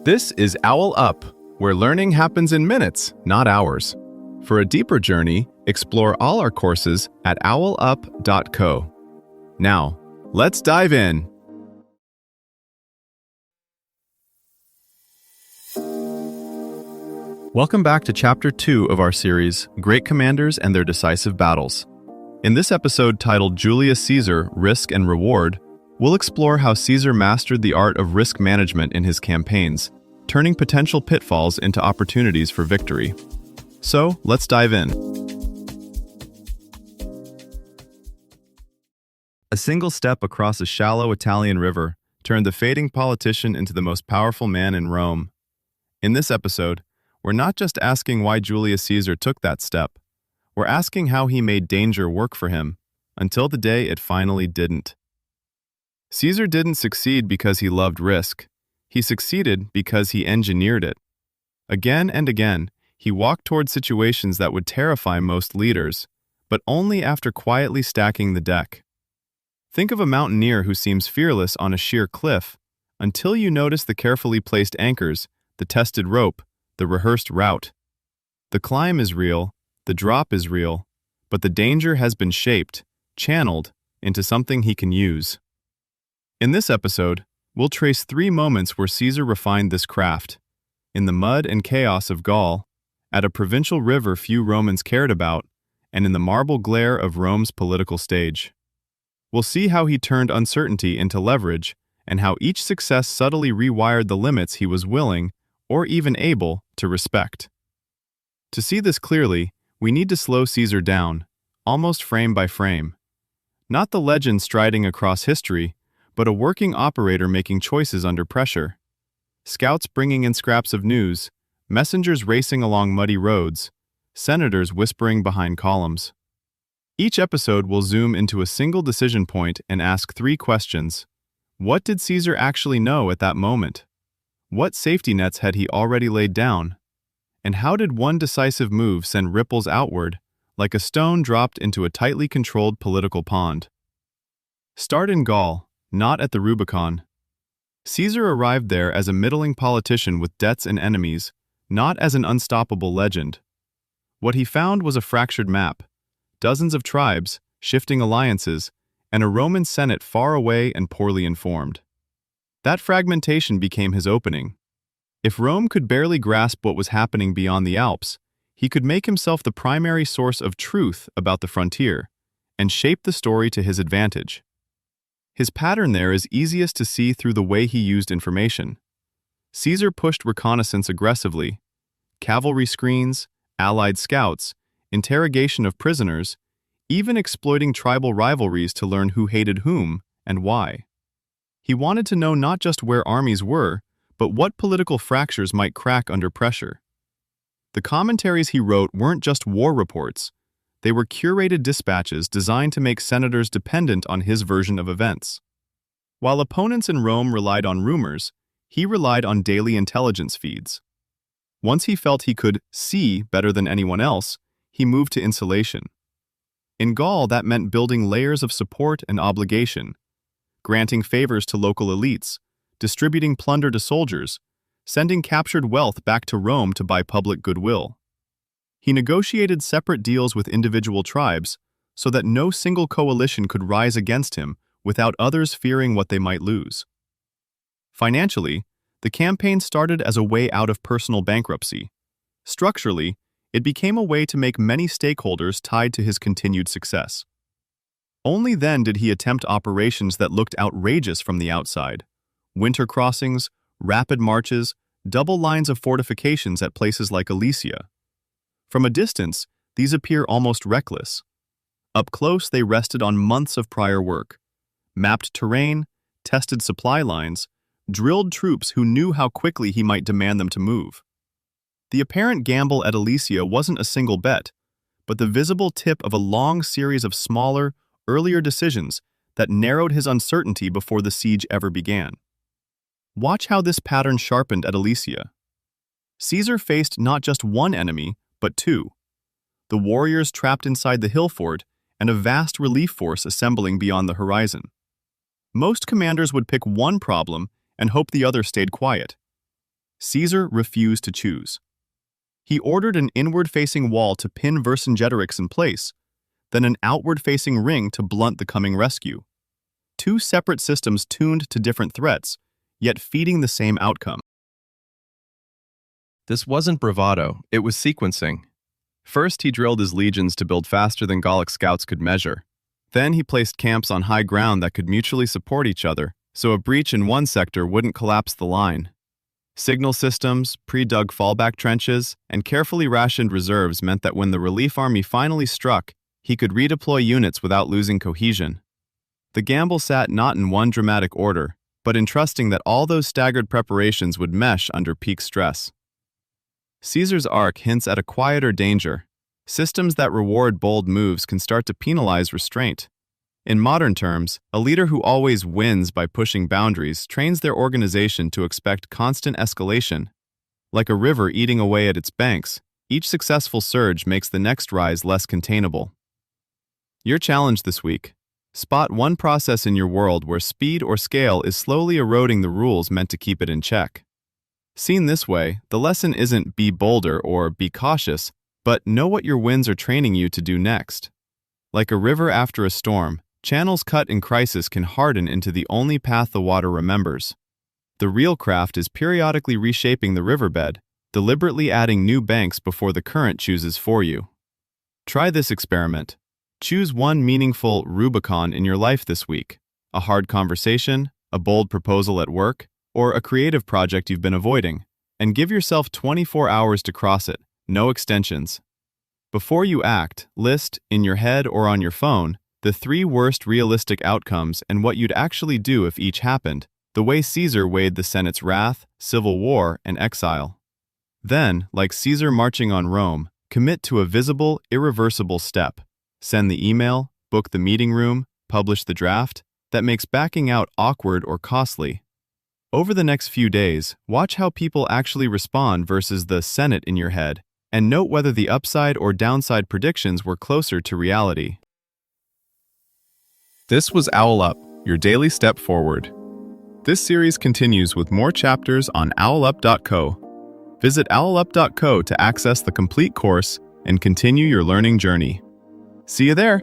This is OwlUp, where learning happens in minutes, not hours. For a deeper journey, explore all our courses at owlup.co. Now, let's dive in. Welcome back to Chapter 2 of our series, Great Commanders and Their Decisive Battles. In this episode titled Julius Caesar, Risk and Reward, we'll explore how Caesar mastered the art of risk management in his campaigns, turning potential pitfalls into opportunities for victory. So, let's dive in. A single step across a shallow Italian river turned the fading politician into the most powerful man in Rome. In this episode, we're not just asking why Julius Caesar took that step. We're asking how he made danger work for him, until the day it finally didn't. Caesar didn't succeed because he loved risk. He succeeded because he engineered it. Again and again, he walked toward situations that would terrify most leaders, but only after quietly stacking the deck. Think of a mountaineer who seems fearless on a sheer cliff, until you notice the carefully placed anchors, the tested rope, the rehearsed route. The climb is real, the drop is real, but the danger has been shaped, channeled, into something he can use. In this episode, we'll trace 3 moments where Caesar refined this craft: in the mud and chaos of Gaul, at a provincial river few Romans cared about, and in the marble glare of Rome's political stage. We'll see how he turned uncertainty into leverage, and how each success subtly rewired the limits he was willing, or even able, to respect. To see this clearly, we need to slow Caesar down, almost frame by frame. Not the legend striding across history, but a working operator making choices under pressure. Scouts bringing in scraps of news, messengers racing along muddy roads, senators whispering behind columns. Each episode will zoom into a single decision point and ask 3 questions. What did Caesar actually know at that moment? What safety nets had he already laid down? And how did one decisive move send ripples outward, like a stone dropped into a tightly controlled political pond? Start in Gaul, not at the Rubicon. Caesar arrived there as a middling politician with debts and enemies, not as an unstoppable legend. What he found was a fractured map, dozens of tribes, shifting alliances, and a Roman Senate far away and poorly informed. That fragmentation became his opening. If Rome could barely grasp what was happening beyond the Alps, he could make himself the primary source of truth about the frontier, and shape the story to his advantage. His pattern there is easiest to see through the way he used information. Caesar pushed reconnaissance aggressively, cavalry screens, allied scouts, interrogation of prisoners, even exploiting tribal rivalries to learn who hated whom and why. He wanted to know not just where armies were, but what political fractures might crack under pressure. The commentaries he wrote weren't just war reports. They were curated dispatches designed to make senators dependent on his version of events. While opponents in Rome relied on rumors, he relied on daily intelligence feeds. Once he felt he could see better than anyone else, he moved to insulation. In Gaul, that meant building layers of support and obligation, granting favors to local elites, distributing plunder to soldiers, sending captured wealth back to Rome to buy public goodwill. He negotiated separate deals with individual tribes so that no single coalition could rise against him without others fearing what they might lose. Financially, the campaign started as a way out of personal bankruptcy. Structurally, it became a way to make many stakeholders tied to his continued success. Only then did he attempt operations that looked outrageous from the outside: winter crossings, rapid marches, double lines of fortifications at places like Alesia. From a distance, these appear almost reckless. Up close, they rested on months of prior work, mapped terrain, tested supply lines, drilled troops who knew how quickly he might demand them to move. The apparent gamble at Alesia wasn't a single bet, but the visible tip of a long series of smaller, earlier decisions that narrowed his uncertainty before the siege ever began. Watch how this pattern sharpened at Alesia. Caesar faced not just one enemy, but 2. The warriors trapped inside the hill fort and a vast relief force assembling beyond the horizon. Most commanders would pick one problem and hope the other stayed quiet. Caesar refused to choose. He ordered an inward-facing wall to pin Vercingetorix in place, then an outward-facing ring to blunt the coming rescue. Two separate systems tuned to different threats, yet feeding the same outcome. This wasn't bravado, it was sequencing. First, he drilled his legions to build faster than Gallic scouts could measure. Then he placed camps on high ground that could mutually support each other, so a breach in one sector wouldn't collapse the line. Signal systems, pre-dug fallback trenches, and carefully rationed reserves meant that when the relief army finally struck, he could redeploy units without losing cohesion. The gamble sat not in one dramatic order, but in trusting that all those staggered preparations would mesh under peak stress. Caesar's arc hints at a quieter danger. Systems that reward bold moves can start to penalize restraint. In modern terms, a leader who always wins by pushing boundaries trains their organization to expect constant escalation. Like a river eating away at its banks, each successful surge makes the next rise less containable. Your challenge this week: spot one process in your world where speed or scale is slowly eroding the rules meant to keep it in check. Seen this way, the lesson isn't be bolder or be cautious, but know what your winds are training you to do next. Like a river after a storm, channels cut in crisis can harden into the only path the water remembers. The real craft is periodically reshaping the riverbed, deliberately adding new banks before the current chooses for you. Try this experiment. Choose one meaningful Rubicon in your life this week: a hard conversation, a bold proposal at work, or a creative project you've been avoiding, and give yourself 24 hours to cross it, no extensions. Before you act, list, in your head or on your phone, the 3 worst realistic outcomes and what you'd actually do if each happened, the way Caesar weighed the Senate's wrath, civil war, and exile. Then, like Caesar marching on Rome, commit to a visible, irreversible step. Send the email, book the meeting room, publish the draft that makes backing out awkward or costly. Over the next few days, watch how people actually respond versus the Senate in your head, and note whether the upside or downside predictions were closer to reality. This was OwlUp, your daily step forward. This series continues with more chapters on OwlUp.co. Visit OwlUp.co to access the complete course and continue your learning journey. See you there!